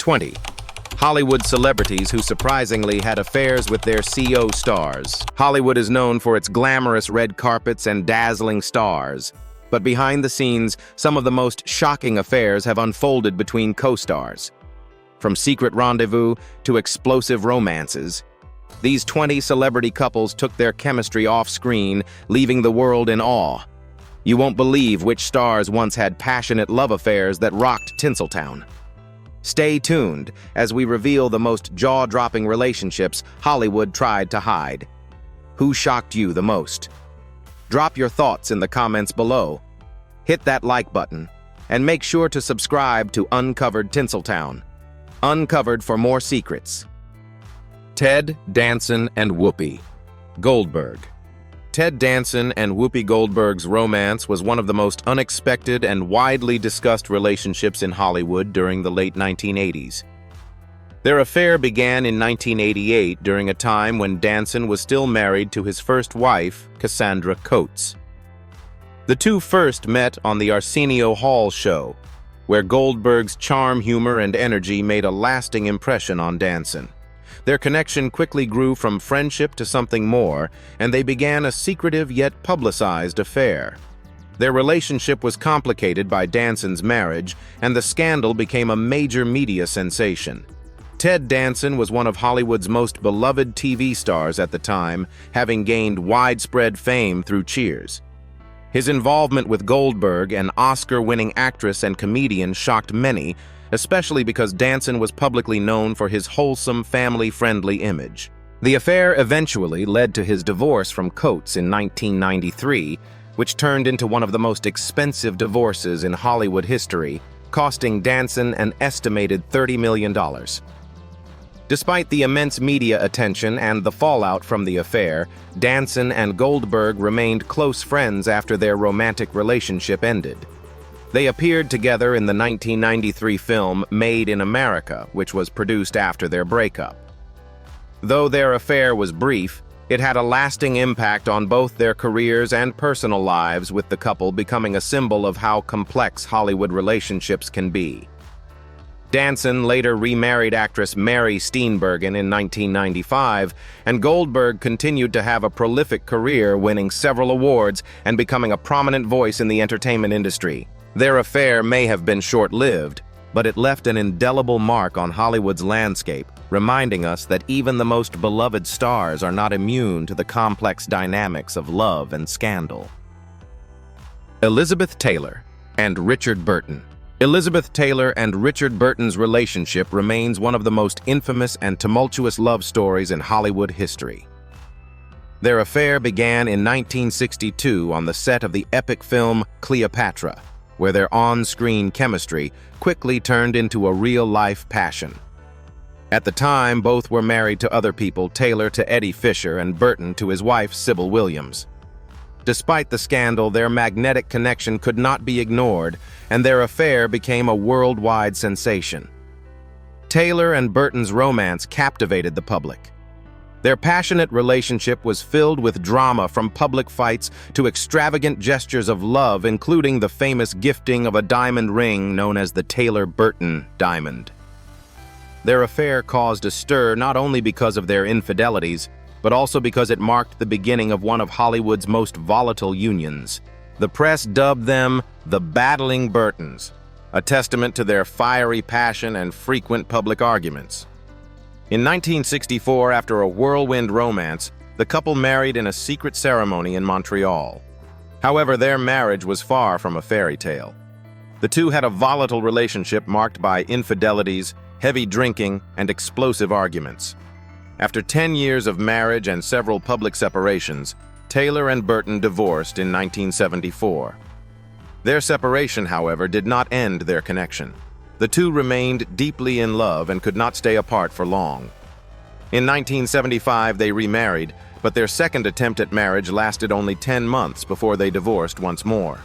20. Hollywood celebrities who surprisingly had affairs with their CO stars. Hollywood is known for its glamorous red carpets and dazzling stars. But behind the scenes, some of the most shocking affairs have unfolded between co-stars. From secret rendezvous to explosive romances, these 20 celebrity couples took their chemistry off-screen, leaving the world in awe. You won't believe which stars once had passionate love affairs that rocked Tinseltown. Stay tuned as we reveal the most jaw-dropping relationships Hollywood tried to hide. Who shocked you the most? Drop your thoughts in the comments below. Hit that like button, and make sure to subscribe to Uncovered Tinseltown. Uncovered for more secrets. Ted Danson and Whoopi Goldberg. Ted Danson and Whoopi Goldberg's romance was one of the most unexpected and widely discussed relationships in Hollywood during the late 1980s. Their affair began in 1988 during a time when Danson was still married to his first wife, Cassandra Coates. The two first met on the Arsenio Hall show, where Goldberg's charm, humor, and energy made a lasting impression on Danson. Their connection quickly grew from friendship to something more, and they began a secretive yet publicized affair. Their relationship was complicated by Danson's marriage, and the scandal became a major media sensation. Ted Danson was one of Hollywood's most beloved TV stars at the time, having gained widespread fame through Cheers. His involvement with Goldberg, an Oscar-winning actress and comedian, shocked many, especially because Danson was publicly known for his wholesome, family-friendly image. The affair eventually led to his divorce from Coates in 1993, which turned into one of the most expensive divorces in Hollywood history, costing Danson an estimated $30 million. Despite the immense media attention and the fallout from the affair, Danson and Goldberg remained close friends after their romantic relationship ended. They appeared together in the 1993 film Made in America, which was produced after their breakup. Though their affair was brief, it had a lasting impact on both their careers and personal lives, with the couple becoming a symbol of how complex Hollywood relationships can be. Danson later remarried actress Mary Steenburgen in 1995, and Goldberg continued to have a prolific career, winning several awards and becoming a prominent voice in the entertainment industry. Their affair may have been short-lived, but it left an indelible mark on Hollywood's landscape, reminding us that even the most beloved stars are not immune to the complex dynamics of love and scandal. Elizabeth Taylor and Richard Burton. Elizabeth Taylor and Richard Burton's relationship remains one of the most infamous and tumultuous love stories in Hollywood history. Their affair began in 1962 on the set of the epic film Cleopatra, where their on-screen chemistry quickly turned into a real-life passion. At the time, both were married to other people, Taylor to Eddie Fisher and Burton to his wife, Sybil Williams. Despite the scandal, their magnetic connection could not be ignored, and their affair became a worldwide sensation. Taylor and Burton's romance captivated the public. Their passionate relationship was filled with drama, from public fights to extravagant gestures of love, including the famous gifting of a diamond ring known as the Taylor-Burton diamond. Their affair caused a stir not only because of their infidelities, but also because it marked the beginning of one of Hollywood's most volatile unions. The press dubbed them the Battling Burtons, a testament to their fiery passion and frequent public arguments. In 1964, after a whirlwind romance, the couple married in a secret ceremony in Montreal. However, their marriage was far from a fairy tale. The two had a volatile relationship marked by infidelities, heavy drinking, and explosive arguments. After 10 years of marriage and several public separations, Taylor and Burton divorced in 1974. Their separation, however, did not end their connection. The two remained deeply in love and could not stay apart for long. In 1975, they remarried, but their second attempt at marriage lasted only 10 months before they divorced once more.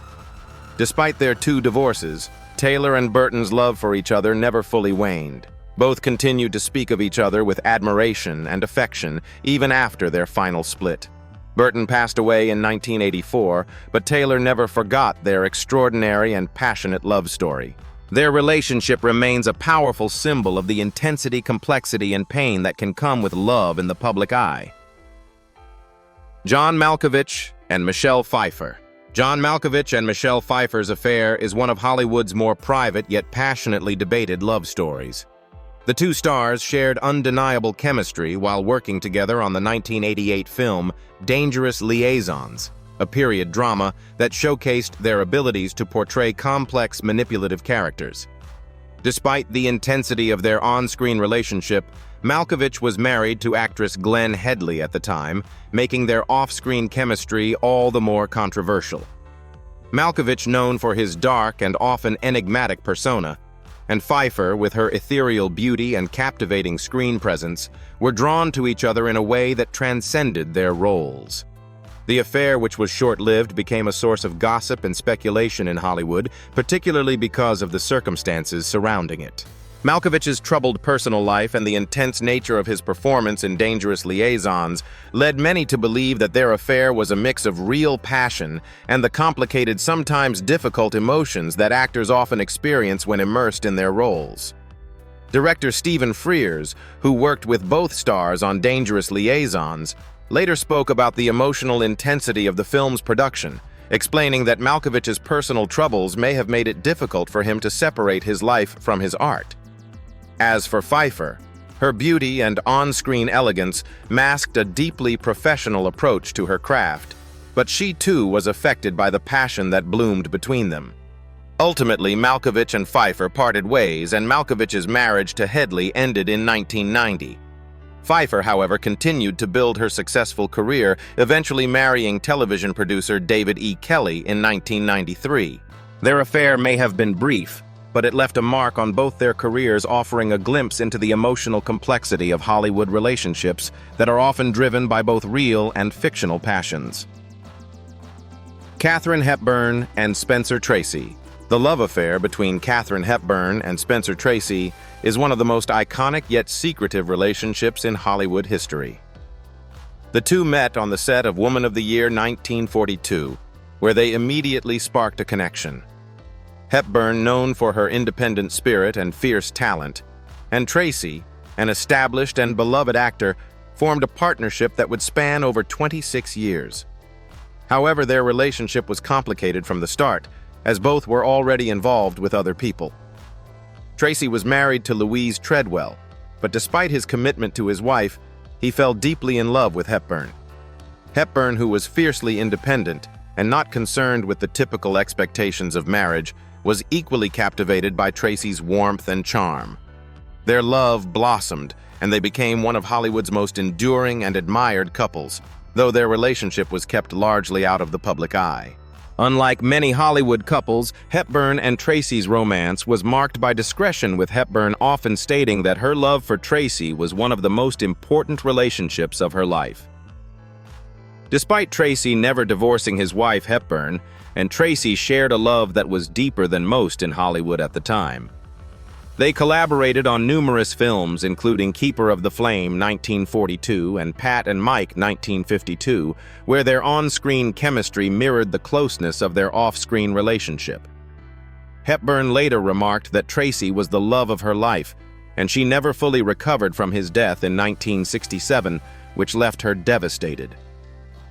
Despite their two divorces, Taylor and Burton's love for each other never fully waned. Both continued to speak of each other with admiration and affection even after their final split. Burton passed away in 1984, but Taylor never forgot their extraordinary and passionate love story. Their relationship remains a powerful symbol of the intensity, complexity, and pain that can come with love in the public eye. John Malkovich and Michelle Pfeiffer. John Malkovich and Michelle Pfeiffer's affair is one of Hollywood's more private yet passionately debated love stories. The two stars shared undeniable chemistry while working together on the 1988 film Dangerous Liaisons, a period drama that showcased their abilities to portray complex, manipulative characters. Despite the intensity of their on-screen relationship, Malkovich was married to actress Glenn Headley at the time, making their off-screen chemistry all the more controversial. Malkovich, known for his dark and often enigmatic persona, and Pfeiffer, with her ethereal beauty and captivating screen presence, were drawn to each other in a way that transcended their roles. The affair, which was short-lived, became a source of gossip and speculation in Hollywood, particularly because of the circumstances surrounding it. Malkovich's troubled personal life and the intense nature of his performance in Dangerous Liaisons led many to believe that their affair was a mix of real passion and the complicated, sometimes difficult emotions that actors often experience when immersed in their roles. Director Stephen Frears, who worked with both stars on Dangerous Liaisons, later spoke about the emotional intensity of the film's production, explaining that Malkovich's personal troubles may have made it difficult for him to separate his life from his art. As for Pfeiffer, her beauty and on-screen elegance masked a deeply professional approach to her craft, but she too was affected by the passion that bloomed between them. Ultimately, Malkovich and Pfeiffer parted ways, and Malkovich's marriage to Headley ended in 1990. Pfeiffer, however, continued to build her successful career, eventually marrying television producer David E. Kelley in 1993. Their affair may have been brief, but it left a mark on both their careers, offering a glimpse into the emotional complexity of Hollywood relationships that are often driven by both real and fictional passions. Katharine Hepburn and Spencer Tracy. The love affair between Katharine Hepburn and Spencer Tracy is one of the most iconic yet secretive relationships in Hollywood history. The two met on the set of Woman of the Year 1942, where they immediately sparked a connection. Hepburn, known for her independent spirit and fierce talent, and Tracy, an established and beloved actor, formed a partnership that would span over 26 years. However, their relationship was complicated from the start, as both were already involved with other people. Tracy was married to Louise Treadwell, but despite his commitment to his wife, he fell deeply in love with Hepburn. Hepburn, who was fiercely independent and not concerned with the typical expectations of marriage, was equally captivated by Tracy's warmth and charm. Their love blossomed, and they became one of Hollywood's most enduring and admired couples, though their relationship was kept largely out of the public eye. Unlike many Hollywood couples, Hepburn and Tracy's romance was marked by discretion, with Hepburn often stating that her love for Tracy was one of the most important relationships of her life. Despite Tracy never divorcing his wife Hepburn, and Tracy shared a love that was deeper than most in Hollywood at the time. They collaborated on numerous films, including Keeper of the Flame 1942 and Pat and Mike 1952, where their on-screen chemistry mirrored the closeness of their off-screen relationship. Hepburn later remarked that Tracy was the love of her life, and she never fully recovered from his death in 1967, which left her devastated.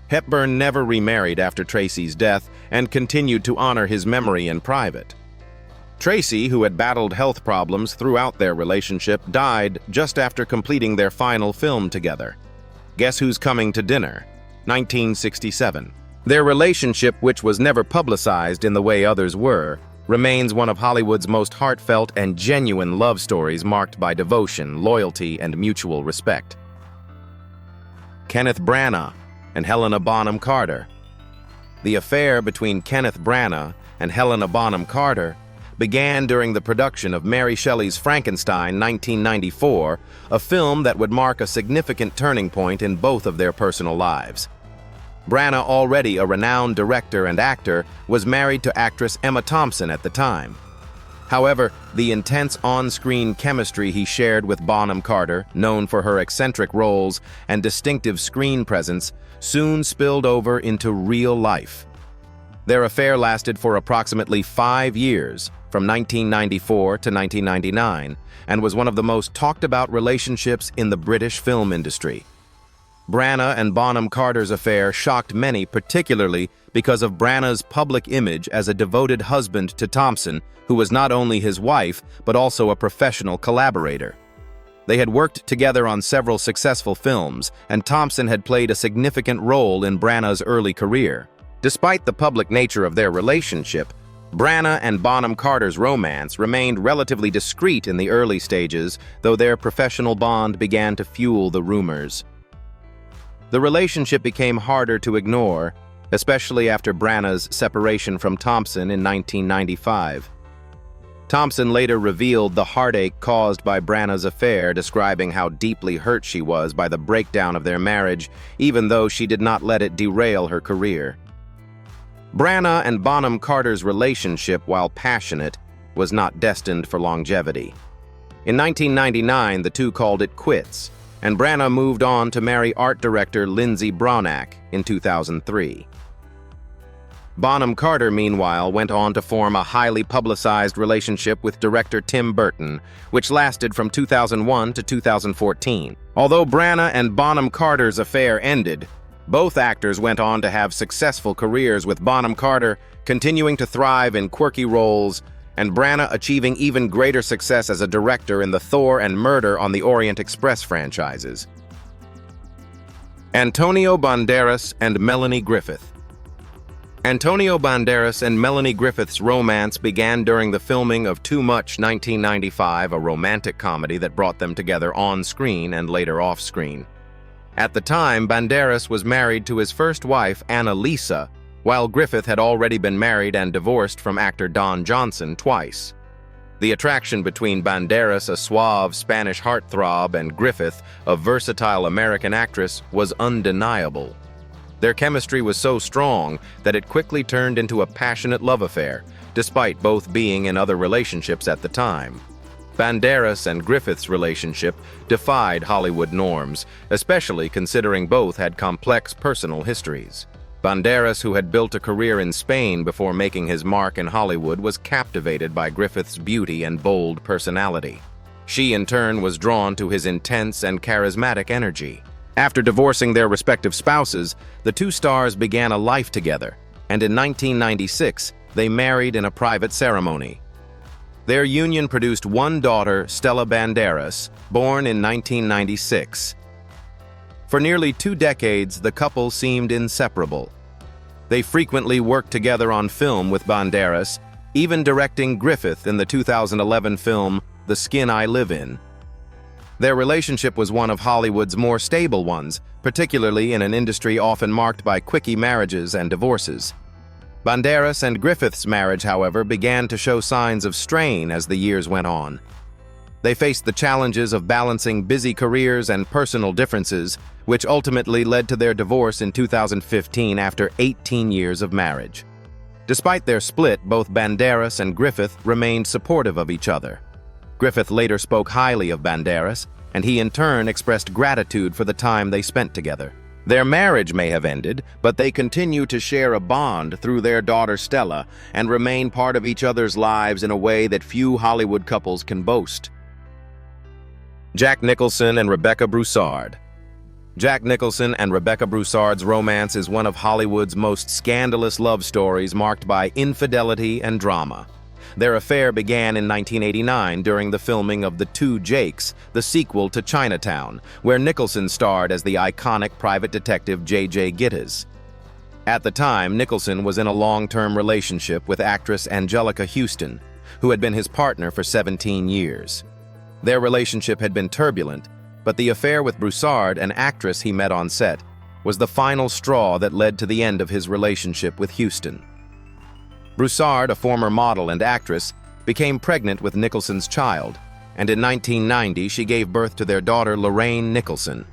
Hepburn never remarried after Tracy's death and continued to honor his memory in private. Tracy, who had battled health problems throughout their relationship, died just after completing their final film together, Guess Who's Coming to Dinner, 1967. Their relationship, which was never publicized in the way others were, remains one of Hollywood's most heartfelt and genuine love stories, marked by devotion, loyalty, and mutual respect. Kenneth Branagh and Helena Bonham Carter. The affair between Kenneth Branagh and Helena Bonham Carter began during the production of Mary Shelley's Frankenstein 1994, a film that would mark a significant turning point in both of their personal lives. Branagh, already a renowned director and actor, was married to actress Emma Thompson at the time. However, the intense on-screen chemistry he shared with Bonham Carter, known for her eccentric roles and distinctive screen presence, soon spilled over into real life. Their affair lasted for approximately 5 years, from 1994 to 1999 and was one of the most talked-about relationships in the British film industry. Branagh and Bonham Carter's affair shocked many, particularly because of Branagh's public image as a devoted husband to Thompson, who was not only his wife but also a professional collaborator. They had worked together on several successful films, and Thompson had played a significant role in Branagh's early career. Despite the public nature of their relationship, Branagh and Bonham Carter's romance remained relatively discreet in the early stages, though their professional bond began to fuel the rumors. The relationship became harder to ignore, especially after Branagh's separation from Thompson in 1995. Thompson later revealed the heartache caused by Branagh's affair, describing how deeply hurt she was by the breakdown of their marriage, even though she did not let it derail her career. Branagh and Bonham Carter's relationship, while passionate, was not destined for longevity. In 1999, the two called it quits, and Branagh moved on to marry art director Lindsay Bronack in 2003. Bonham Carter, meanwhile, went on to form a highly publicized relationship with director Tim Burton, which lasted from 2001 to 2014. Although Branagh and Bonham Carter's affair ended, both actors went on to have successful careers, with Bonham Carter continuing to thrive in quirky roles and Branagh achieving even greater success as a director in the Thor and Murder on the Orient Express franchises. Antonio Banderas and Melanie Griffith. Antonio Banderas and Melanie Griffith's romance began during the filming of Too Much 1995, a romantic comedy that brought them together on-screen and later off-screen. At the time, Banderas was married to his first wife, Anna Lisa, while Griffith had already been married and divorced from actor Don Johnson twice. The attraction between Banderas, a suave Spanish heartthrob, and Griffith, a versatile American actress, was undeniable. Their chemistry was so strong that it quickly turned into a passionate love affair, despite both being in other relationships at the time. Banderas and Griffith's relationship defied Hollywood norms, especially considering both had complex personal histories. Banderas, who had built a career in Spain before making his mark in Hollywood, was captivated by Griffith's beauty and bold personality. She, in turn, was drawn to his intense and charismatic energy. After divorcing their respective spouses, the two stars began a life together, and in 1996, they married in a private ceremony. Their union produced one daughter, Stella Banderas, born in 1996. For nearly 2 decades, the couple seemed inseparable. They frequently worked together on film, with Banderas even directing Griffith in the 2011 film The Skin I Live In. Their relationship was one of Hollywood's more stable ones, particularly in an industry often marked by quickie marriages and divorces. Banderas and Griffith's marriage, however, began to show signs of strain as the years went on. They faced the challenges of balancing busy careers and personal differences, which ultimately led to their divorce in 2015 after 18 years of marriage. Despite their split, both Banderas and Griffith remained supportive of each other. Griffith later spoke highly of Banderas, and he in turn expressed gratitude for the time they spent together. Their marriage may have ended, but they continue to share a bond through their daughter Stella and remain part of each other's lives in a way that few Hollywood couples can boast. Jack Nicholson and Rebecca Broussard. Jack Nicholson and Rebecca Broussard's romance is one of Hollywood's most scandalous love stories, marked by infidelity and drama. Their affair began in 1989 during the filming of The Two Jakes, the sequel to Chinatown, where Nicholson starred as the iconic private detective J.J. Gittes. At the time, Nicholson was in a long-term relationship with actress Angelica Houston, who had been his partner for 17 years. Their relationship had been turbulent, but the affair with Broussard, an actress he met on set, was the final straw that led to the end of his relationship with Houston. Broussard, a former model and actress, became pregnant with Nicholson's child, and in 1990 she gave birth to their daughter Lorraine Nicholson.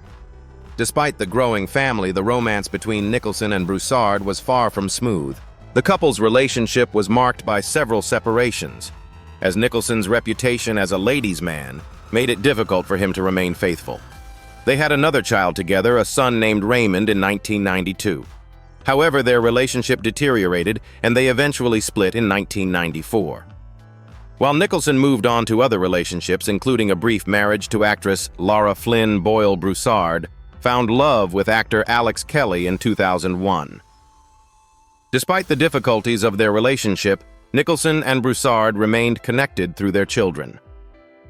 Despite the growing family, the romance between Nicholson and Broussard was far from smooth. The couple's relationship was marked by several separations, as Nicholson's reputation as a ladies' man made it difficult for him to remain faithful. They had another child together, a son named Raymond, in 1992. However, their relationship deteriorated, and they eventually split in 1994. While Nicholson moved on to other relationships, including a brief marriage to actress Laura Flynn Boyle-Broussard, found love with actor Alex Kelly in 2001. Despite the difficulties of their relationship, Nicholson and Broussard remained connected through their children.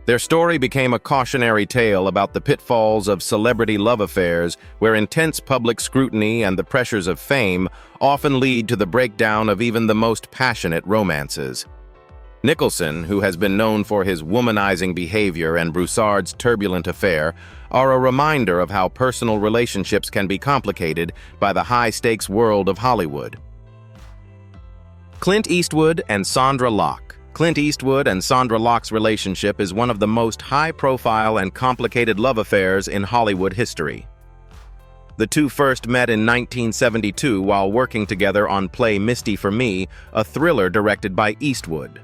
Their story became a cautionary tale about the pitfalls of celebrity love affairs, where intense public scrutiny and the pressures of fame often lead to the breakdown of even the most passionate romances. Nicholson, who has been known for his womanizing behavior, and Broussard's turbulent affair are a reminder of how personal relationships can be complicated by the high-stakes world of Hollywood. Clint Eastwood and Sandra Locke. Clint Eastwood and Sandra Locke's relationship is one of the most high-profile and complicated love affairs in Hollywood history. The two first met in 1972 while working together on Play Misty for Me, a thriller directed by Eastwood.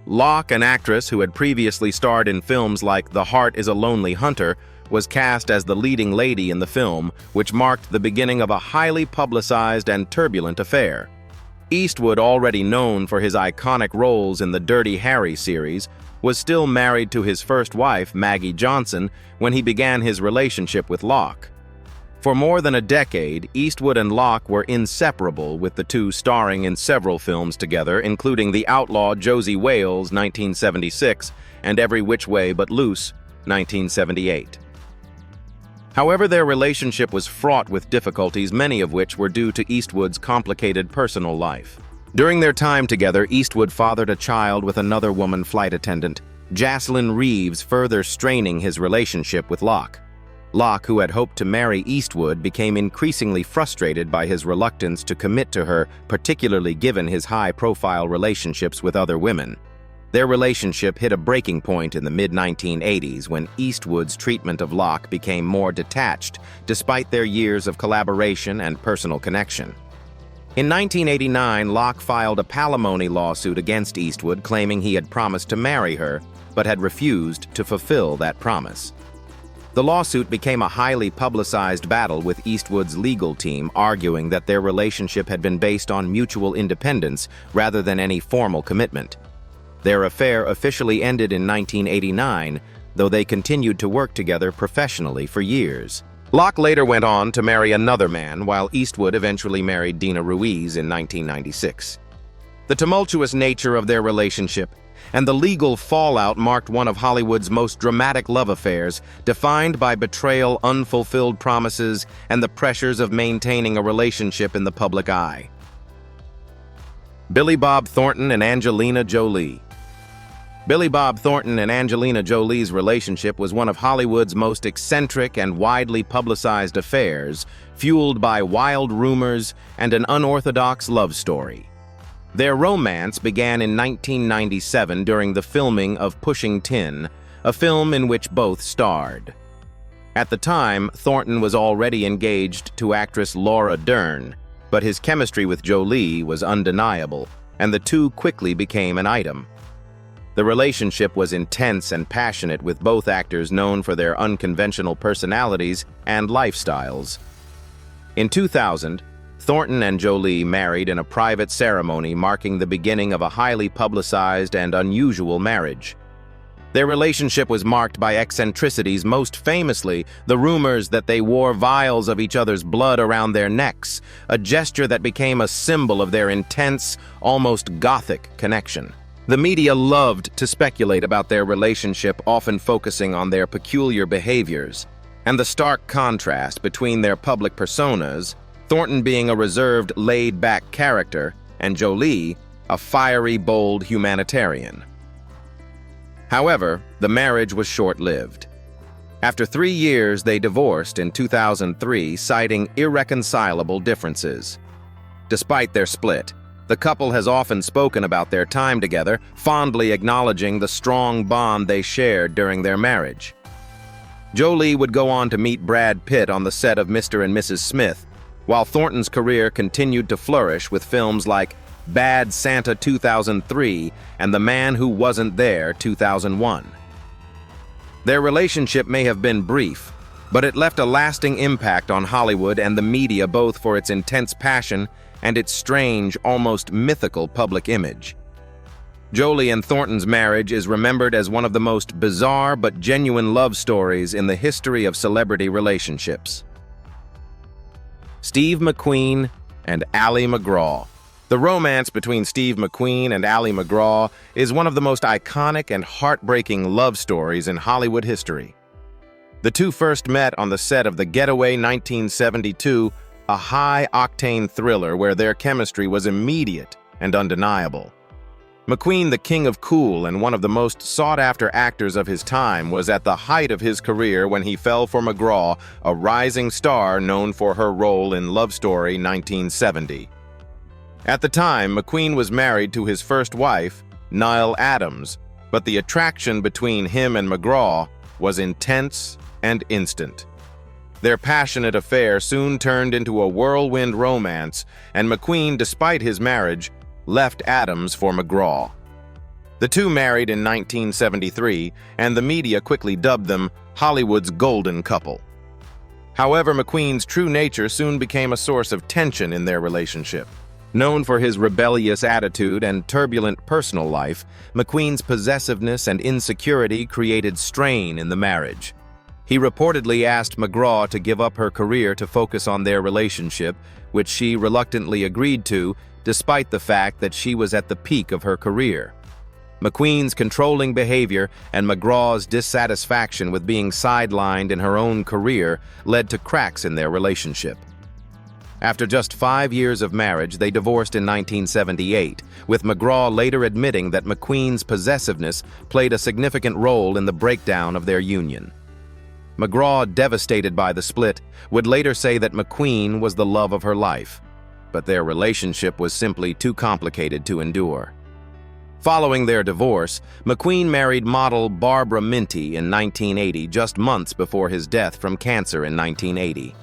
Locke, an actress who had previously starred in films like The Heart is a Lonely Hunter, was cast as the leading lady in the film, which marked the beginning of a highly publicized and turbulent affair. Eastwood, already known for his iconic roles in the Dirty Harry series, was still married to his first wife, Maggie Johnson, when he began his relationship with Locke. For more than a decade, Eastwood and Locke were inseparable, with the two starring in several films together, including The Outlaw Josie Wales, 1976, and Every Which Way But Loose, 1978. However, their relationship was fraught with difficulties, many of which were due to Eastwood's complicated personal life. During their time together, Eastwood fathered a child with another woman flight attendant, Jaslyn Reeves, further straining his relationship with Locke. Locke, who had hoped to marry Eastwood, became increasingly frustrated by his reluctance to commit to her, particularly given his high-profile relationships with other women. Their relationship hit a breaking point in the mid-1980s when Eastwood's treatment of Locke became more detached, despite their years of collaboration and personal connection. In 1989, Locke filed a palimony lawsuit against Eastwood, claiming he had promised to marry her, but had refused to fulfill that promise. The lawsuit became a highly publicized battle, with Eastwood's legal team arguing that their relationship had been based on mutual independence rather than any formal commitment. Their affair officially ended in 1989, though they continued to work together professionally for years. Locke later went on to marry another man, while Eastwood eventually married Dina Ruiz in 1996. The tumultuous nature of their relationship and the legal fallout marked one of Hollywood's most dramatic love affairs, defined by betrayal, unfulfilled promises, and the pressures of maintaining a relationship in the public eye. Billy Bob Thornton and Angelina Jolie. Billy Bob Thornton and Angelina Jolie's relationship was one of Hollywood's most eccentric and widely publicized affairs, fueled by wild rumors and an unorthodox love story. Their romance began in 1997 during the filming of Pushing Tin, a film in which both starred. At the time, Thornton was already engaged to actress Laura Dern, but his chemistry with Jolie was undeniable, and the two quickly became an item. The relationship was intense and passionate, with both actors known for their unconventional personalities and lifestyles. In 2000, Thornton and Jolie married in a private ceremony, marking the beginning of a highly publicized and unusual marriage. Their relationship was marked by eccentricities, most famously the rumors that they wore vials of each other's blood around their necks, a gesture that became a symbol of their intense, almost gothic connection. The media loved to speculate about their relationship, often focusing on their peculiar behaviors, and the stark contrast between their public personas, Thornton being a reserved, laid-back character, and Jolie, a fiery, bold humanitarian. However, the marriage was short-lived. After 3 years, they divorced in 2003, citing irreconcilable differences. Despite their split, the couple has often spoken about their time together, fondly acknowledging the strong bond they shared during their marriage. Jolie would go on to meet Brad Pitt on the set of Mr. and Mrs. Smith, while Thornton's career continued to flourish with films like Bad Santa 2003 and The Man Who Wasn't There 2001. Their relationship may have been brief, but it left a lasting impact on Hollywood and the media, both for its intense passion and its strange, almost mythical public image. Jolie and Thornton's marriage is remembered as one of the most bizarre but genuine love stories in the history of celebrity relationships. Steve McQueen and Ally McGraw. The romance between Steve McQueen and Ally McGraw is one of the most iconic and heartbreaking love stories in Hollywood history. The two first met on the set of The Getaway 1972, a high-octane thriller where their chemistry was immediate and undeniable. McQueen, the king of cool and one of the most sought-after actors of his time, was at the height of his career when he fell for McGraw, a rising star known for her role in Love Story 1970. At the time, McQueen was married to his first wife, Nile Adams, but the attraction between him and McGraw was intense and instant. Their passionate affair soon turned into a whirlwind romance, and McQueen, despite his marriage, left Adams for McGraw. The two married in 1973, and the media quickly dubbed them Hollywood's golden couple. However, McQueen's true nature soon became a source of tension in their relationship. Known for his rebellious attitude and turbulent personal life, McQueen's possessiveness and insecurity created strain in the marriage. He reportedly asked McGraw to give up her career to focus on their relationship, which she reluctantly agreed to, despite the fact that she was at the peak of her career. McQueen's controlling behavior and McGraw's dissatisfaction with being sidelined in her own career led to cracks in their relationship. After just 5 years of marriage, they divorced in 1978, with McGraw later admitting that McQueen's possessiveness played a significant role in the breakdown of their union. McGraw, devastated by the split, would later say that McQueen was the love of her life, but their relationship was simply too complicated to endure. Following their divorce, McQueen married model Barbara Minty in 1980, just months before his death from cancer in 1980.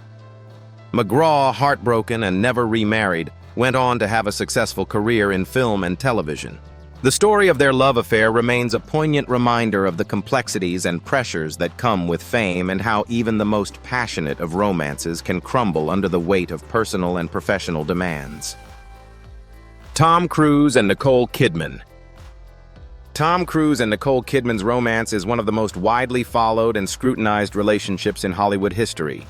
McGraw, heartbroken and never remarried, went on to have a successful career in film and television. The story of their love affair remains a poignant reminder of the complexities and pressures that come with fame and how even the most passionate of romances can crumble under the weight of personal and professional demands. Tom Cruise and Nicole Kidman. Tom Cruise and Nicole Kidman's romance is one of the most widely followed and scrutinized relationships in Hollywood history.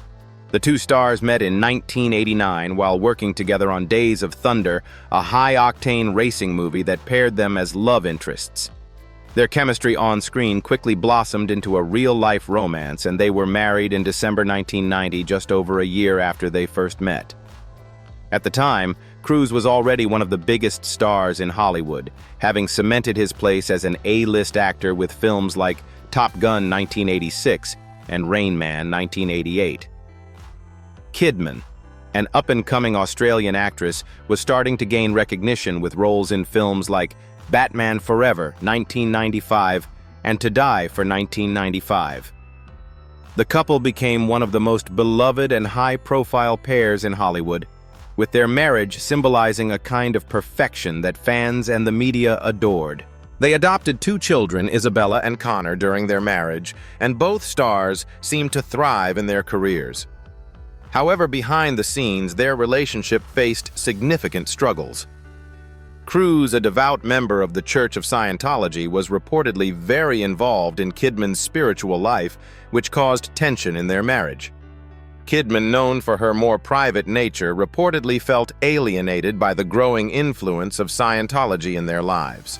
The two stars met in 1989 while working together on Days of Thunder, a high-octane racing movie that paired them as love interests. Their chemistry on screen quickly blossomed into a real-life romance, and they were married in December 1990, just over a year after they first met. At the time, Cruise was already one of the biggest stars in Hollywood, having cemented his place as an A-list actor with films like Top Gun 1986 and Rain Man 1988. Kidman, an up-and-coming Australian actress, was starting to gain recognition with roles in films like Batman Forever, 1995, and To Die for 1995. The couple became one of the most beloved and high-profile pairs in Hollywood, with their marriage symbolizing a kind of perfection that fans and the media adored. They adopted 2 children, Isabella and Connor, during their marriage, and both stars seemed to thrive in their careers. However, behind the scenes, their relationship faced significant struggles. Cruise, a devout member of the Church of Scientology, was reportedly very involved in Kidman's spiritual life, which caused tension in their marriage. Kidman, known for her more private nature, reportedly felt alienated by the growing influence of Scientology in their lives.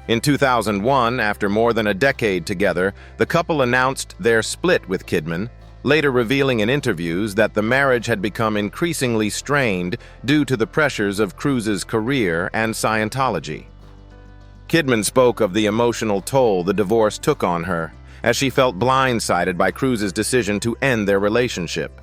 In 2001, after more than a decade together, the couple announced their split with Kidman, later revealing in interviews that the marriage had become increasingly strained due to the pressures of Cruise's career and Scientology. Kidman spoke of the emotional toll the divorce took on her, as she felt blindsided by Cruise's decision to end their relationship.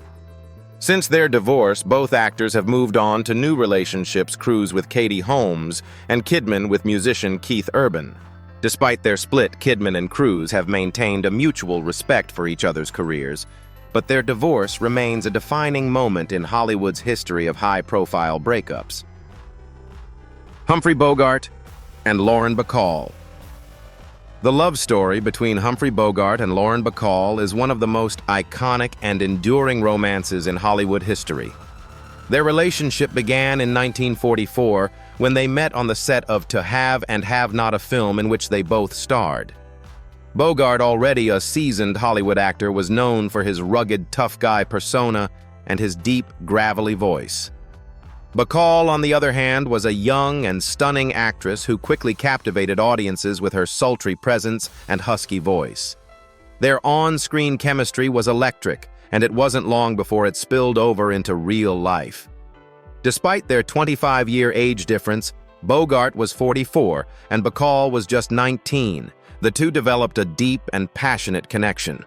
Since their divorce, both actors have moved on to new relationships, Cruise with Katie Holmes and Kidman with musician Keith Urban. Despite their split, Kidman and Cruise have maintained a mutual respect for each other's careers, but their divorce remains a defining moment in Hollywood's history of high-profile breakups. Humphrey Bogart and Lauren Bacall. The love story between Humphrey Bogart and Lauren Bacall is one of the most iconic and enduring romances in Hollywood history. Their relationship began in 1944 when they met on the set of To Have and Have Not, a film in which they both starred. Bogart, already a seasoned Hollywood actor, was known for his rugged, tough guy persona and his deep, gravelly voice. Bacall, on the other hand, was a young and stunning actress who quickly captivated audiences with her sultry presence and husky voice. Their on-screen chemistry was electric, and it wasn't long before it spilled over into real life. Despite their 25-year age difference, Bogart was 44 and Bacall was just 19. The two developed a deep and passionate connection.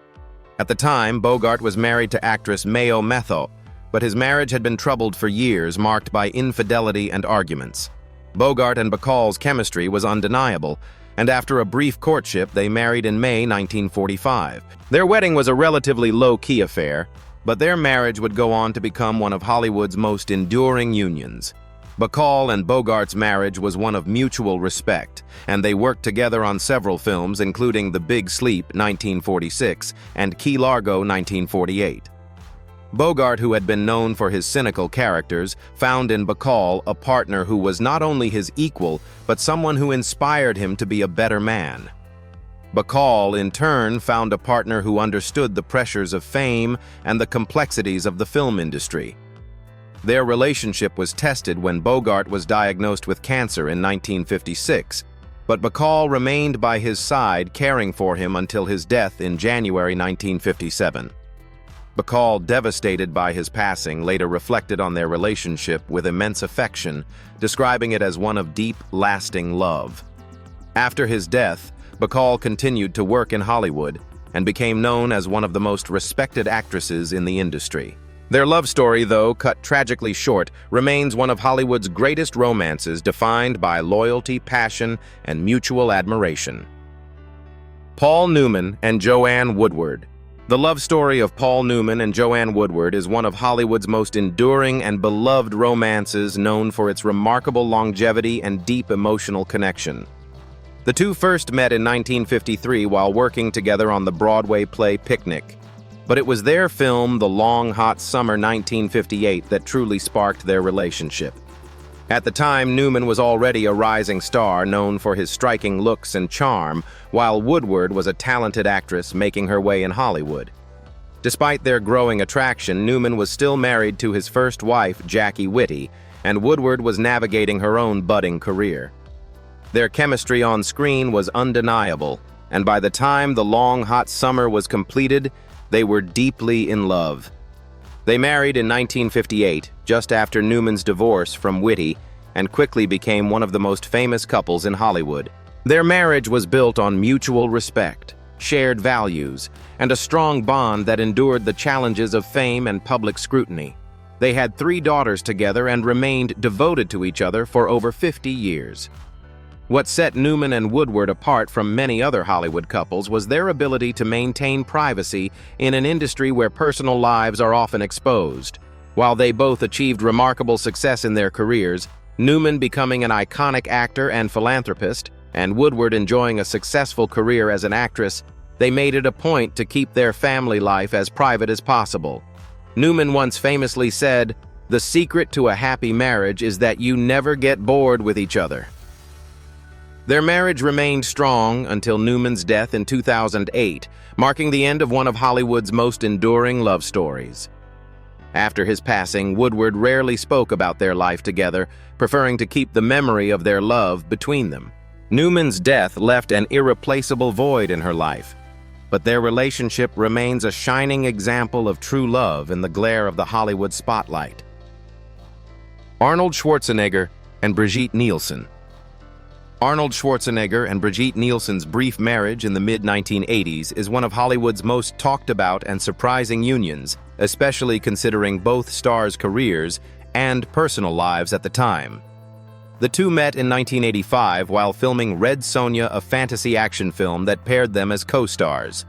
At the time, Bogart was married to actress Mayo Metho, but his marriage had been troubled for years, marked by infidelity and arguments. Bogart and Bacall's chemistry was undeniable, and after a brief courtship, they married in May 1945. Their wedding was a relatively low-key affair, but their marriage would go on to become one of Hollywood's most enduring unions. Bacall and Bogart's marriage was one of mutual respect, and they worked together on several films, including The Big Sleep, 1946, and Key Largo, 1948. Bogart, who had been known for his cynical characters, found in Bacall a partner who was not only his equal, but someone who inspired him to be a better man. Bacall, in turn, found a partner who understood the pressures of fame and the complexities of the film industry. Their relationship was tested when Bogart was diagnosed with cancer in 1956, but Bacall remained by his side, caring for him until his death in January 1957. Bacall, devastated by his passing, later reflected on their relationship with immense affection, describing it as one of deep, lasting love. After his death, Bacall continued to work in Hollywood and became known as one of the most respected actresses in the industry. Their love story, though cut tragically short, remains one of Hollywood's greatest romances, defined by loyalty, passion, and mutual admiration. Paul Newman and Joanne Woodward. The love story of Paul Newman and Joanne Woodward is one of Hollywood's most enduring and beloved romances, known for its remarkable longevity and deep emotional connection. The two first met in 1953 while working together on the Broadway play Picnic. But it was their film, The Long Hot Summer 1958, that truly sparked their relationship. At the time, Newman was already a rising star, known for his striking looks and charm, while Woodward was a talented actress making her way in Hollywood. Despite their growing attraction, Newman was still married to his first wife, Jackie Whitty, and Woodward was navigating her own budding career. Their chemistry on screen was undeniable, and by the time The Long Hot Summer was completed, they were deeply in love. They married in 1958, just after Newman's divorce from Whitty, and quickly became one of the most famous couples in Hollywood. Their marriage was built on mutual respect, shared values, and a strong bond that endured the challenges of fame and public scrutiny. They had 3 daughters together and remained devoted to each other for over 50 years. What set Newman and Woodward apart from many other Hollywood couples was their ability to maintain privacy in an industry where personal lives are often exposed. While they both achieved remarkable success in their careers, Newman becoming an iconic actor and philanthropist, and Woodward enjoying a successful career as an actress, they made it a point to keep their family life as private as possible. Newman once famously said, "The secret to a happy marriage is that you never get bored with each other." Their marriage remained strong until Newman's death in 2008, marking the end of one of Hollywood's most enduring love stories. After his passing, Woodward rarely spoke about their life together, preferring to keep the memory of their love between them. Newman's death left an irreplaceable void in her life, but their relationship remains a shining example of true love in the glare of the Hollywood spotlight. Arnold Schwarzenegger and Brigitte Nielsen. Arnold Schwarzenegger and Brigitte Nielsen's brief marriage in the mid-1980s is one of Hollywood's most talked about and surprising unions, especially considering both stars' careers and personal lives at the time. The two met in 1985 while filming Red Sonja, a fantasy action film that paired them as co-stars.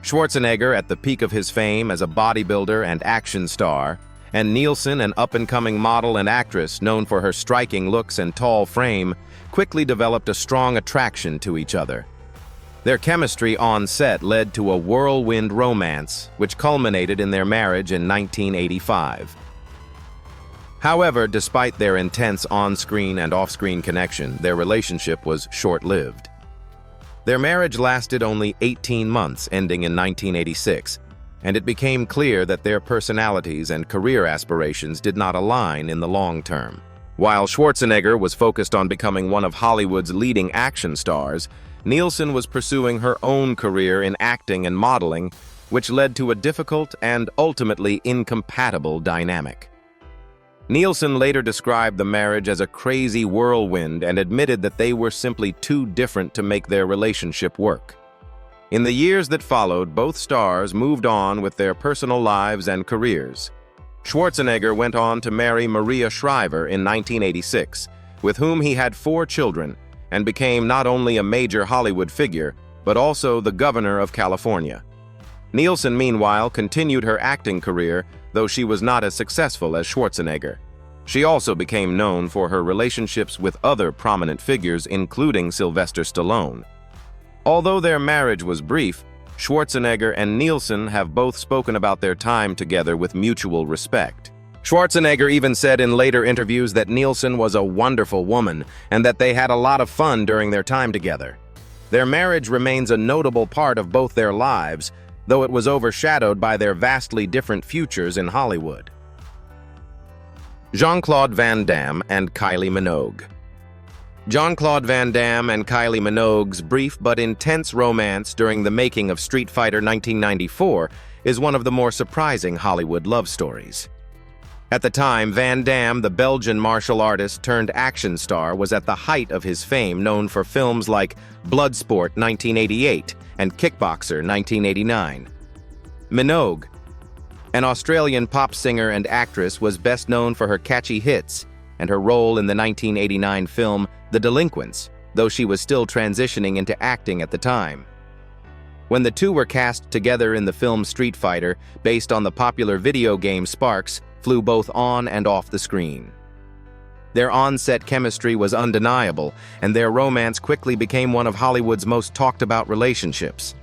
Schwarzenegger at the peak of his fame as a bodybuilder and action star, and Nielsen, an up-and-coming model and actress known for her striking looks and tall frame, quickly developed a strong attraction to each other. Their chemistry on set led to a whirlwind romance, which culminated in their marriage in 1985. However, despite their intense on-screen and off-screen connection, their relationship was short-lived. Their marriage lasted only 18 months, ending in 1986, and it became clear that their personalities and career aspirations did not align in the long term. While Schwarzenegger was focused on becoming one of Hollywood's leading action stars, Nielsen was pursuing her own career in acting and modeling, which led to a difficult and ultimately incompatible dynamic. Nielsen later described the marriage as a crazy whirlwind and admitted that they were simply too different to make their relationship work. In the years that followed, both stars moved on with their personal lives and careers. Schwarzenegger went on to marry Maria Shriver in 1986, with whom he had 4 children, and became not only a major Hollywood figure, but also the governor of California. Nielsen, meanwhile, continued her acting career, though she was not as successful as Schwarzenegger. She also became known for her relationships with other prominent figures, including Sylvester Stallone. Although their marriage was brief, Schwarzenegger and Nielsen have both spoken about their time together with mutual respect. Schwarzenegger even said in later interviews that Nielsen was a wonderful woman and that they had a lot of fun during their time together. Their marriage remains a notable part of both their lives, though it was overshadowed by their vastly different futures in Hollywood. Jean-Claude Van Damme and Kylie Minogue. Jean-Claude Van Damme and Kylie Minogue's brief but intense romance during the making of Street Fighter 1994 is one of the more surprising Hollywood love stories. At the time, Van Damme, the Belgian martial artist turned action star, was at the height of his fame, known for films like Bloodsport 1988 and Kickboxer 1989. Minogue, an Australian pop singer and actress, was best known for her catchy hits and her role in the 1989 film The Delinquents, though she was still transitioning into acting at the time. When the two were cast together in the film Street Fighter, based on the popular video game, sparks flew both on and off the screen. Their on-set chemistry was undeniable, and their romance quickly became one of Hollywood's most talked-about relationships.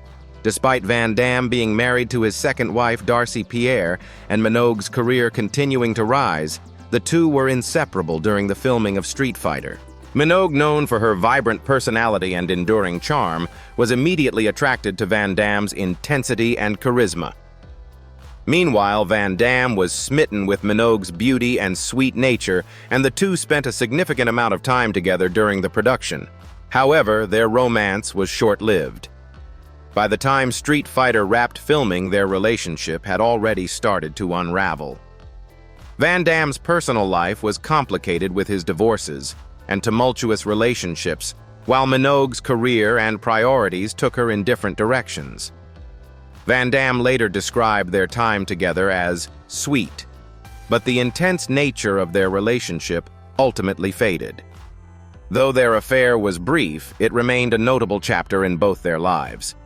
Despite Van Damme being married to his second wife, Darcy Pierre, and Minogue's career continuing to rise, the two were inseparable during the filming of Street Fighter. Minogue, known for her vibrant personality and enduring charm, was immediately attracted to Van Damme's intensity and charisma. Meanwhile, Van Damme was smitten with Minogue's beauty and sweet nature, and the two spent a significant amount of time together during the production. However, their romance was short-lived. By the time Street Fighter wrapped filming, their relationship had already started to unravel. Van Damme's personal life was complicated with his divorces and tumultuous relationships, while Minogue's career and priorities took her in different directions. Van Damme later described their time together as sweet, but the intense nature of their relationship ultimately faded. Though their affair was brief, it remained a notable chapter in both their lives.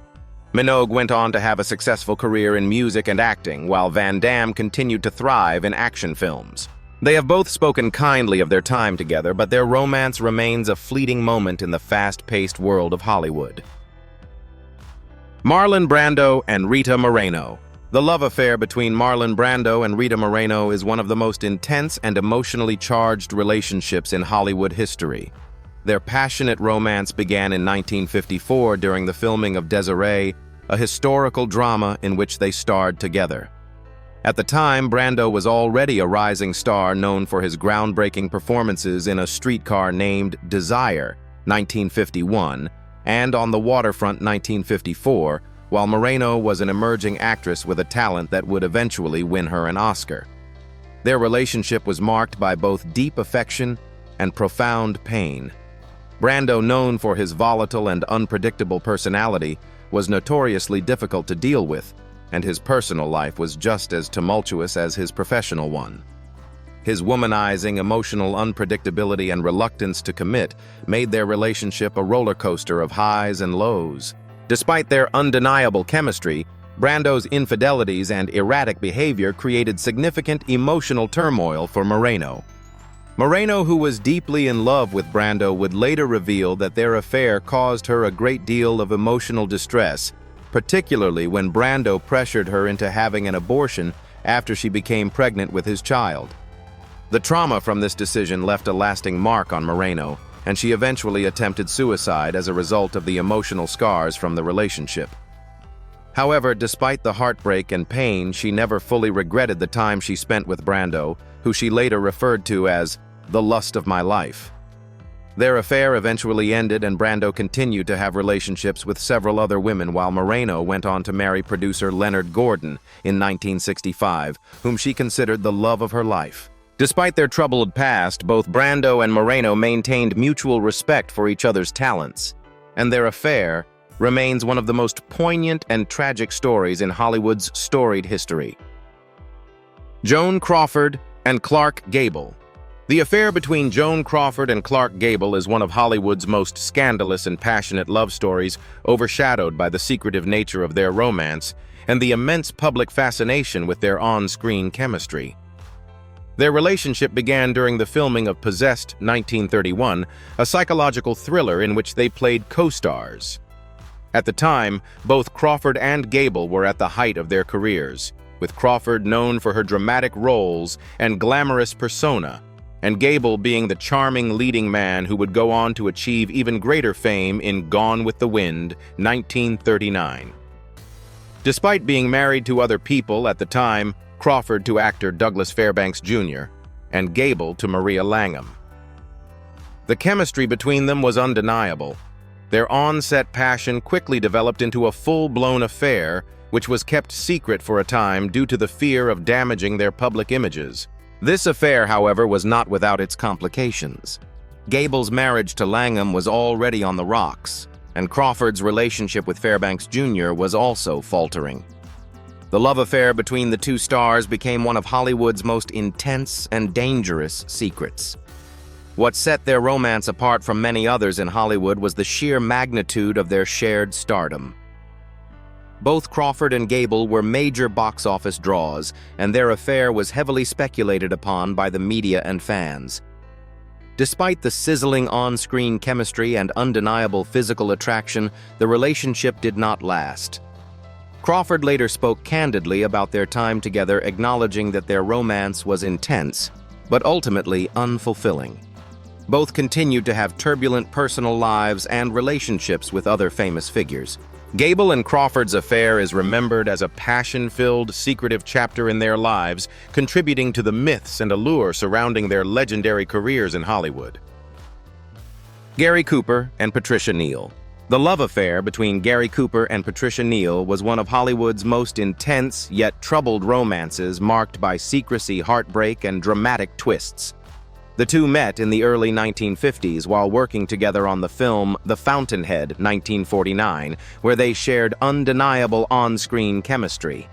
Minogue went on to have a successful career in music and acting, while Van Damme continued to thrive in action films. They have both spoken kindly of their time together, but their romance remains a fleeting moment in the fast-paced world of Hollywood. Marlon Brando and Rita Moreno. The love affair between Marlon Brando and Rita Moreno is one of the most intense and emotionally charged relationships in Hollywood history. Their passionate romance began in 1954 during the filming of Desiree, a historical drama in which they starred together. At the time, Brando was already a rising star known for his groundbreaking performances in A Streetcar Named Desire, 1951, and On the Waterfront, 1954, while Moreno was an emerging actress with a talent that would eventually win her an Oscar. Their relationship was marked by both deep affection and profound pain. Brando, known for his volatile and unpredictable personality, was notoriously difficult to deal with, and his personal life was just as tumultuous as his professional one. His womanizing, emotional unpredictability and reluctance to commit made their relationship a roller coaster of highs and lows. Despite their undeniable chemistry, Brando's infidelities and erratic behavior created significant emotional turmoil for Moreno. Moreno, who was deeply in love with Brando, would later reveal that their affair caused her a great deal of emotional distress, particularly when Brando pressured her into having an abortion after she became pregnant with his child. The trauma from this decision left a lasting mark on Moreno, and she eventually attempted suicide as a result of the emotional scars from the relationship. However, despite the heartbreak and pain, she never fully regretted the time she spent with Brando, who she later referred to as the lust of my life. Their affair eventually ended, and Brando continued to have relationships with several other women, while Moreno went on to marry producer Leonard Gordon in 1965, whom she considered the love of her life. Despite their troubled past, both Brando and Moreno maintained mutual respect for each other's talents, and their affair remains one of the most poignant and tragic stories in Hollywood's storied history. Joan Crawford and Clark Gable. The affair between Joan Crawford and Clark Gable is one of Hollywood's most scandalous and passionate love stories, overshadowed by the secretive nature of their romance and the immense public fascination with their on-screen chemistry. Their relationship began during the filming of Possessed 1931, a psychological thriller in which they played co-stars. At the time, both Crawford and Gable were at the height of their careers, with Crawford known for her dramatic roles and glamorous persona, and Gable being the charming leading man who would go on to achieve even greater fame in Gone with the Wind, 1939. Despite being married to other people at the time, Crawford to actor Douglas Fairbanks Jr., and Gable to Maria Langham. The chemistry between them was undeniable. Their on-set passion quickly developed into a full-blown affair, which was kept secret for a time due to the fear of damaging their public images. This affair, however, was not without its complications. Gable's marriage to Langham was already on the rocks, and Crawford's relationship with Fairbanks Jr. was also faltering. The love affair between the two stars became one of Hollywood's most intense and dangerous secrets. What set their romance apart from many others in Hollywood was the sheer magnitude of their shared stardom. Both Crawford and Gable were major box office draws, and their affair was heavily speculated upon by the media and fans. Despite the sizzling on-screen chemistry and undeniable physical attraction, the relationship did not last. Crawford later spoke candidly about their time together, acknowledging that their romance was intense, but ultimately unfulfilling. Both continued to have turbulent personal lives and relationships with other famous figures. Gable and Crawford's affair is remembered as a passion-filled, secretive chapter in their lives, contributing to the myths and allure surrounding their legendary careers in Hollywood. Gary Cooper and Patricia Neal. The love affair between Gary Cooper and Patricia Neal was one of Hollywood's most intense yet troubled romances, marked by secrecy, heartbreak, and dramatic twists. The two met in the early 1950s while working together on the film The Fountainhead, 1949, where they shared undeniable on-screen chemistry.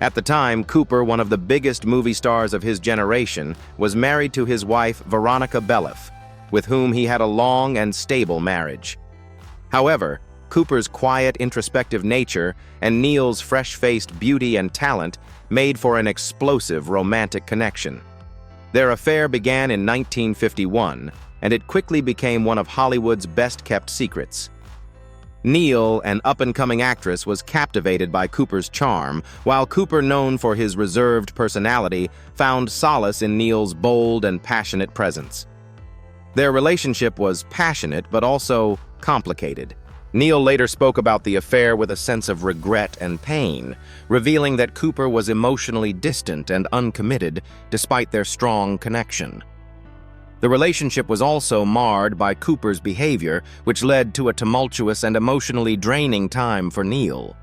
At the time, Cooper, one of the biggest movie stars of his generation, was married to his wife Veronica Belloff, with whom he had a long and stable marriage. However, Cooper's quiet, introspective nature and Neal's fresh-faced beauty and talent made for an explosive romantic connection. Their affair began in 1951, and it quickly became one of Hollywood's best-kept secrets. Neal, an up-and-coming actress, was captivated by Cooper's charm, while Cooper, known for his reserved personality, found solace in Neal's bold and passionate presence. Their relationship was passionate but also complicated. Neal later spoke about the affair with a sense of regret and pain, revealing that Cooper was emotionally distant and uncommitted despite their strong connection. The relationship was also marred by Cooper's behavior, which led to a tumultuous and emotionally draining time for Neal.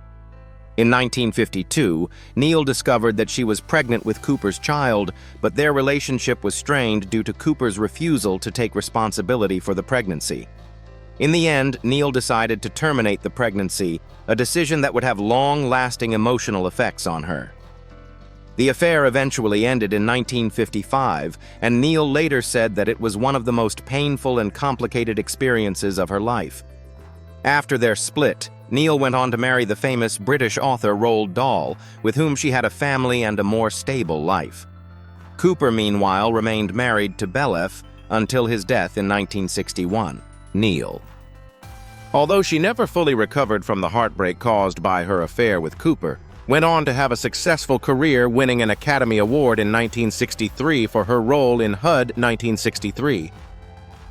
In 1952, Neal discovered that she was pregnant with Cooper's child, but their relationship was strained due to Cooper's refusal to take responsibility for the pregnancy. In the end, Neal decided to terminate the pregnancy, a decision that would have long-lasting emotional effects on her. The affair eventually ended in 1955, and Neal later said that it was one of the most painful and complicated experiences of her life. After their split, Neal went on to marry the famous British author Roald Dahl, with whom she had a family and a more stable life. Cooper, meanwhile, remained married to Belloff until his death in 1961. Neal. Although she never fully recovered from the heartbreak caused by her affair with Cooper, went on to have a successful career, winning an Academy Award in 1963 for her role in HUD 1963.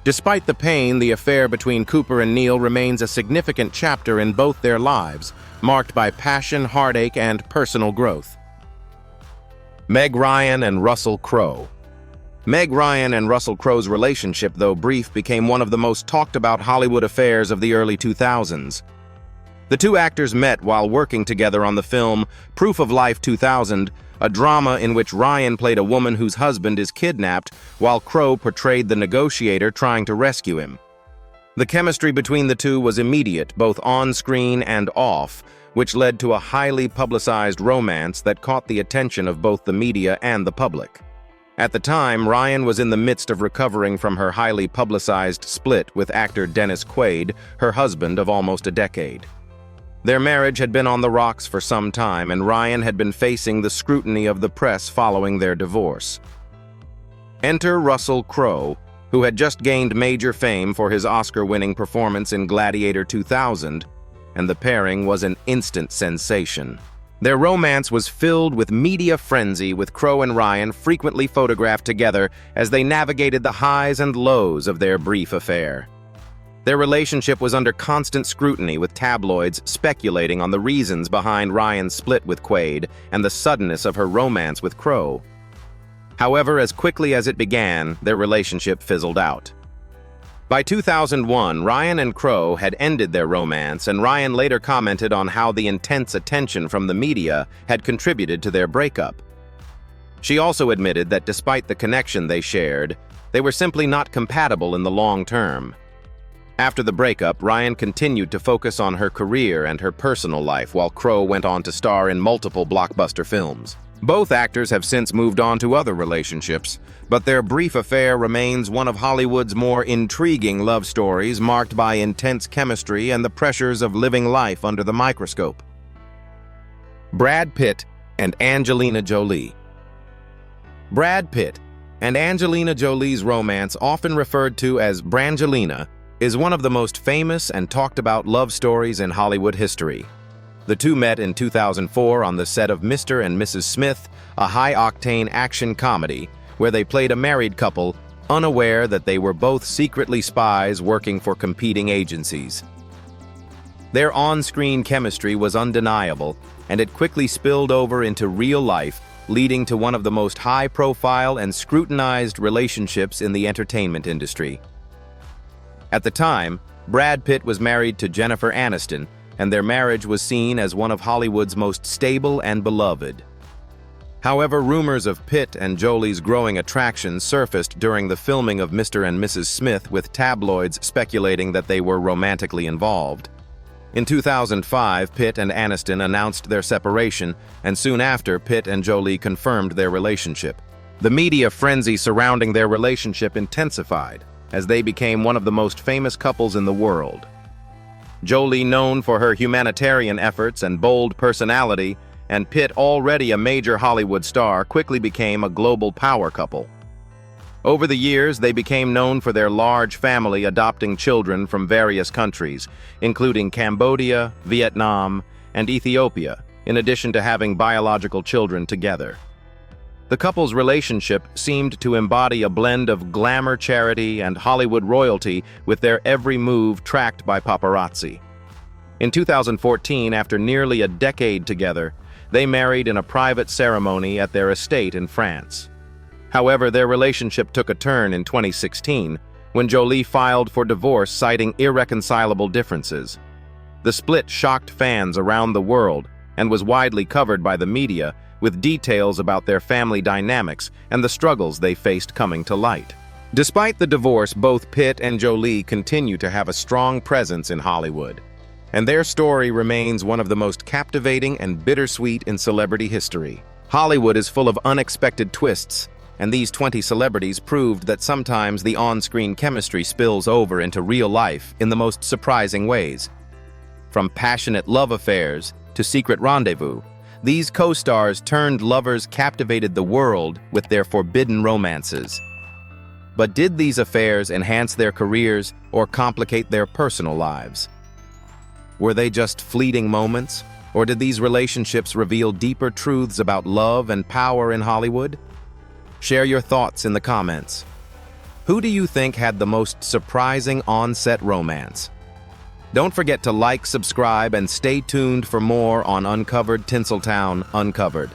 Despite the pain, the affair between Cooper and Neil remains a significant chapter in both their lives, marked by passion, heartache, and personal growth. Meg Ryan and Russell Crowe. Meg Ryan and Russell Crowe's relationship, though brief, became one of the most talked-about Hollywood affairs of the early 2000s. The two actors met while working together on the film Proof of Life 2000, a drama in which Ryan played a woman whose husband is kidnapped, while Crowe portrayed the negotiator trying to rescue him. The chemistry between the two was immediate, both on-screen and off, which led to a highly publicized romance that caught the attention of both the media and the public. At the time, Ryan was in the midst of recovering from her highly publicized split with actor Dennis Quaid, her husband of almost a decade. Their marriage had been on the rocks for some time, and Ryan had been facing the scrutiny of the press following their divorce. Enter Russell Crowe, who had just gained major fame for his Oscar-winning performance in Gladiator 2000, and the pairing was an instant sensation. Their romance was filled with media frenzy, with Crowe and Ryan frequently photographed together as they navigated the highs and lows of their brief affair. Their relationship was under constant scrutiny, with tabloids speculating on the reasons behind Ryan's split with Quaid and the suddenness of her romance with Crowe. However, as quickly as it began, their relationship fizzled out. By 2001, Ryan and Crowe had ended their romance, and Ryan later commented on how the intense attention from the media had contributed to their breakup. She also admitted that despite the connection they shared, they were simply not compatible in the long term. After the breakup, Ryan continued to focus on her career and her personal life, while Crowe went on to star in multiple blockbuster films. Both actors have since moved on to other relationships, but their brief affair remains one of Hollywood's more intriguing love stories, marked by intense chemistry and the pressures of living life under the microscope. Brad Pitt and Angelina Jolie. Brad Pitt and Angelina Jolie's romance, often referred to as Brangelina, is one of the most famous and talked about love stories in Hollywood history. The two met in 2004 on the set of Mr. and Mrs. Smith, a high-octane action comedy where they played a married couple, unaware that they were both secretly spies working for competing agencies. Their on-screen chemistry was undeniable, and it quickly spilled over into real life, leading to one of the most high-profile and scrutinized relationships in the entertainment industry. At the time, Brad Pitt was married to Jennifer Aniston, and their marriage was seen as one of Hollywood's most stable and beloved. However, rumors of Pitt and Jolie's growing attraction surfaced during the filming of Mr. and Mrs. Smith, with tabloids speculating that they were romantically involved. In 2005, Pitt and Aniston announced their separation, and soon after, Pitt and Jolie confirmed their relationship. The media frenzy surrounding their relationship intensified, as they became one of the most famous couples in the world. Jolie, known for her humanitarian efforts and bold personality, and Pitt, already a major Hollywood star, quickly became a global power couple. Over the years, they became known for their large family, adopting children from various countries, including Cambodia, Vietnam, and Ethiopia, in addition to having biological children together. The couple's relationship seemed to embody a blend of glamour, charity, and Hollywood royalty, with their every move tracked by paparazzi. In 2014, after nearly a decade together, they married in a private ceremony at their estate in France. However, their relationship took a turn in 2016, when Jolie filed for divorce, citing irreconcilable differences. The split shocked fans around the world and was widely covered by the media, with details about their family dynamics and the struggles they faced coming to light. Despite the divorce, both Pitt and Jolie continue to have a strong presence in Hollywood, and their story remains one of the most captivating and bittersweet in celebrity history. Hollywood is full of unexpected twists, and these 20 celebrities proved that sometimes the on-screen chemistry spills over into real life in the most surprising ways. From passionate love affairs to secret rendezvous, these co-stars turned lovers captivated the world with their forbidden romances. But did these affairs enhance their careers or complicate their personal lives? Were they just fleeting moments, Or did these relationships reveal deeper truths about love and power in Hollywood? Share your thoughts in the comments. Who do you think had the most surprising on-set romance? Don't forget to like, subscribe, and stay tuned for more on Uncovered Tinseltown Uncovered.